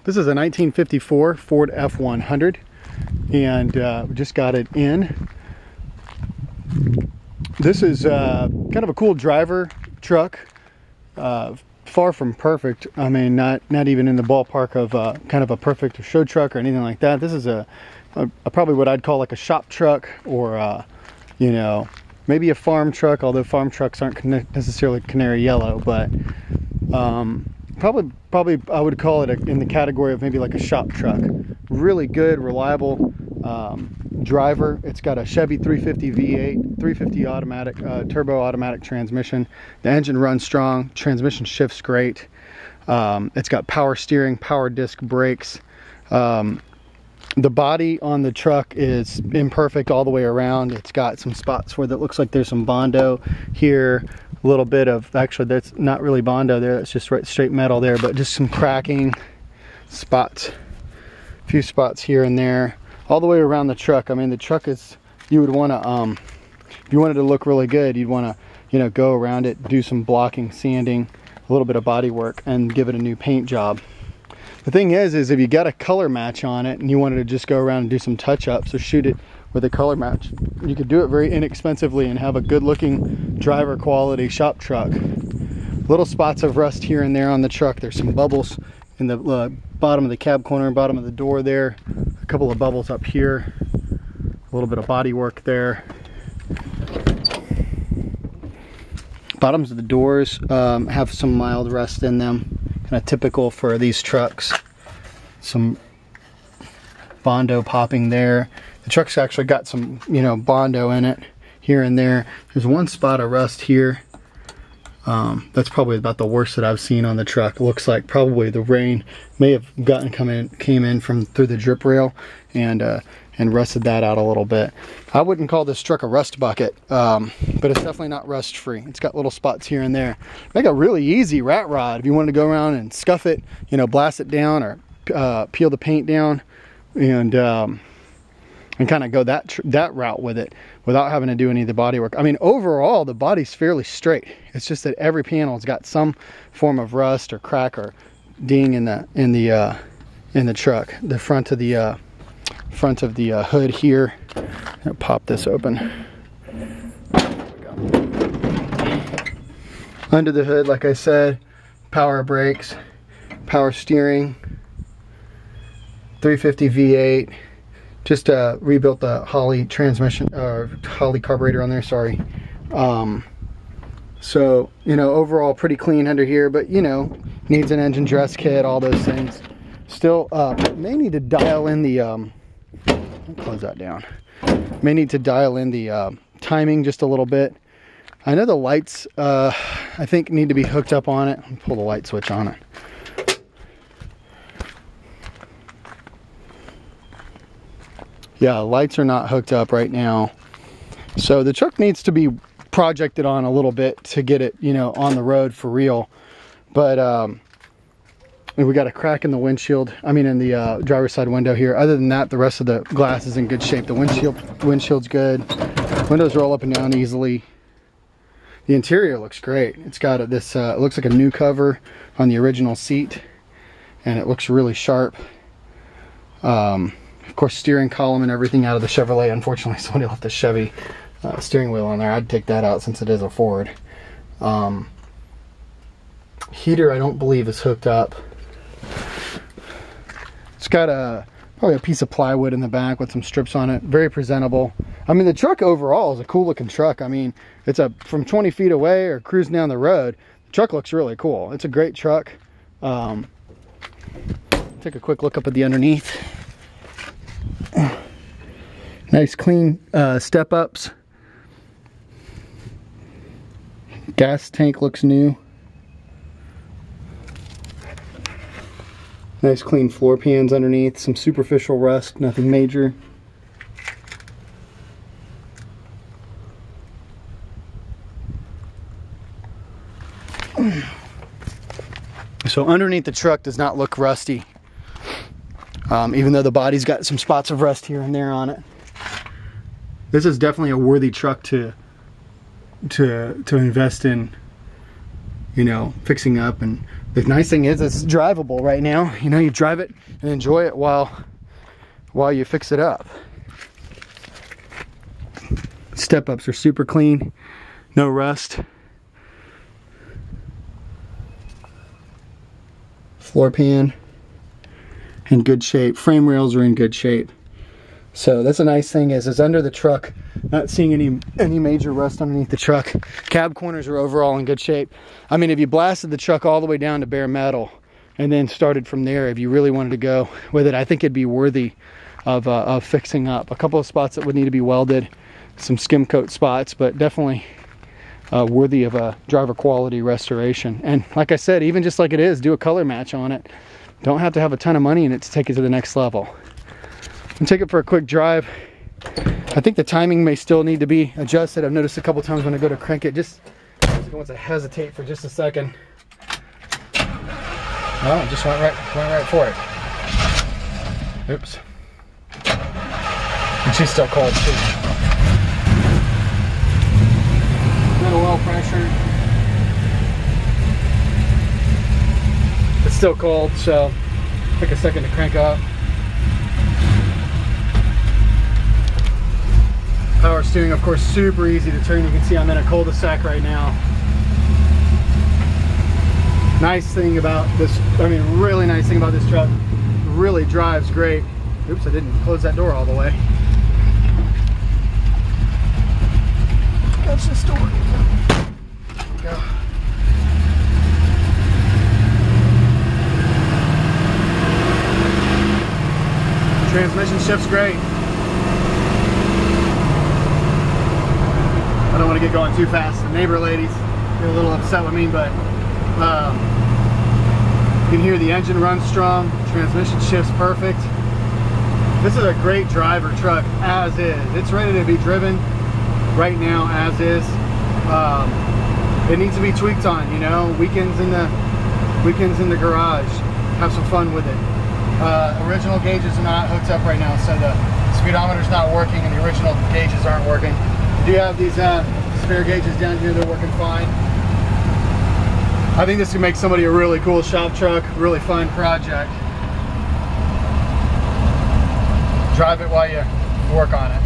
This is a 1954 Ford F-100, and we just got it in. This is kind of a cool driver truck. Far from perfect. I mean, not even in the ballpark of kind of a perfect show truck or anything like that. This is a probably what I'd call like a shop truck, or you know, maybe a farm truck, although farm trucks aren't necessarily canary yellow, but probably I would call it in the category of maybe like a shop truck. Really good, reliable driver. It's got a Chevy 350 V8, 350 automatic, turbo automatic transmission. The engine runs strong, transmission shifts great. It's got power steering, power disc brakes. The body on the truck is imperfect all the way around. It's got some spots where that looks like there's some Bondo here, a little bit of, actually that's not really Bondo there, that's just straight metal there, but just some cracking spots, a few spots here and there, all the way around the truck. I mean, the truck is, you would want to, if you wanted to look really good, you'd want to, you know, go around it, do some blocking, sanding, a little bit of body work, and give it a new paint job. The thing is if you got a color match on it and you wanted to just go around and do some touch-ups or shoot it with a color match, you could do it very inexpensively and have a good-looking driver quality shop truck. Little spots of rust here and there on the truck. There's some bubbles in the bottom of the cab corner and bottom of the door there. A couple of bubbles up here. A little bit of body work there. Bottoms of the doors have some mild rust in them. Kind of typical for these trucks. Some Bondo popping there. The truck's actually got some, you know, Bondo in it here and there. There's one spot of rust here. That's probably about the worst that I've seen on the truck. It looks like probably the rain may have came in from through the drip rail and rusted that out a little bit. I wouldn't call this truck a rust bucket, but it's definitely not rust free. It's got little spots here and there. Make a really easy rat rod if you wanted to go around and scuff it, you know, blast it down or peel the paint down and kind of go that route with it without having to do any of the body work. I mean, overall the body's fairly straight. It's just that every panel's got some form of rust or crack or ding in the truck. The front of the hood here. I'll pop this open. There we go. Under the hood, like I said, power brakes, power steering, 350 V8. Just rebuilt the Holley transmission, or Holley carburetor on there, sorry. So, you know, overall pretty clean under here, but, you know, needs an engine dress kit, all those things. Still, may need to dial in the, close that down. May need to dial in the timing just a little bit. I know the lights, I think, need to be hooked up on it. Let me pull the light switch on it. Yeah, lights are not hooked up right now. So the truck needs to be projected on a little bit to get it, you know, on the road for real. But we got a crack in the windshield, I mean in the driver's side window here. Other than that, the rest of the glass is in good shape. The windshield's good. Windows roll up and down easily. The interior looks great. It's got this, it looks like a new cover on the original seat, and it looks really sharp. Of course, steering column and everything out of the Chevrolet. Unfortunately, somebody left the Chevy steering wheel on there. I'd take that out since it is a Ford. Heater, I don't believe, is hooked up. It's got probably a piece of plywood in the back with some strips on it. Very presentable. I mean, the truck overall is a cool looking truck. I mean, it's from 20 feet away or cruising down the road, the truck looks really cool. It's a great truck. Take a quick look up at the underneath. Nice clean step ups. Gas tank looks new. Nice clean floor pans underneath. Some superficial rust, nothing major. So underneath the truck does not look rusty. Even though the body's got some spots of rust here and there on it. This is definitely a worthy truck to invest in, you know, fixing up and The nice thing is it's drivable right now. You know, you drive it and enjoy it while you fix it up. Step ups are super clean, no rust. Floor pan in good shape. Frame rails are in good shape. So that's a nice thing is it's under the truck. Not seeing any major rust underneath the truck. Cab corners are overall in good shape. I mean, if you blasted the truck all the way down to bare metal and then started from there, if you really wanted to go with it, I think it'd be worthy of fixing up. A couple of spots that would need to be welded, some skim coat spots, but definitely worthy of a driver quality restoration. And like I said, even just like it is, do a color match on it. Don't have to have a ton of money in it to take it to the next level. And take it for a quick drive. I think the timing may still need to be adjusted. I've noticed a couple times when I go to crank it, just wants to hesitate for just a second. Oh, it just went right for it. Oops. And she's still cold too. Good oil pressure. It's still cold, so take a second to crank up. Power steering, of course, super easy to turn. You can see I'm in a cul-de-sac right now. Nice thing about this, I mean, really nice thing about this truck, really drives great. Oops, I didn't close that door all the way. That's the door. There we go. Transmission shifts great. I don't want to get going too fast. The neighbor ladies get a little upset with me, but you can hear the engine run strong. Transmission shifts perfect. This is a great driver truck as is. It's ready to be driven right now as is. It needs to be tweaked on, you know. Weekends in the garage. Have some fun with it. Original gauges are not hooked up right now, so the speedometer's not working and the original gauges aren't working. Do have these spare gauges down here, they're working fine. I think this can make somebody a really cool shop truck, really fun project. Drive it while you work on it.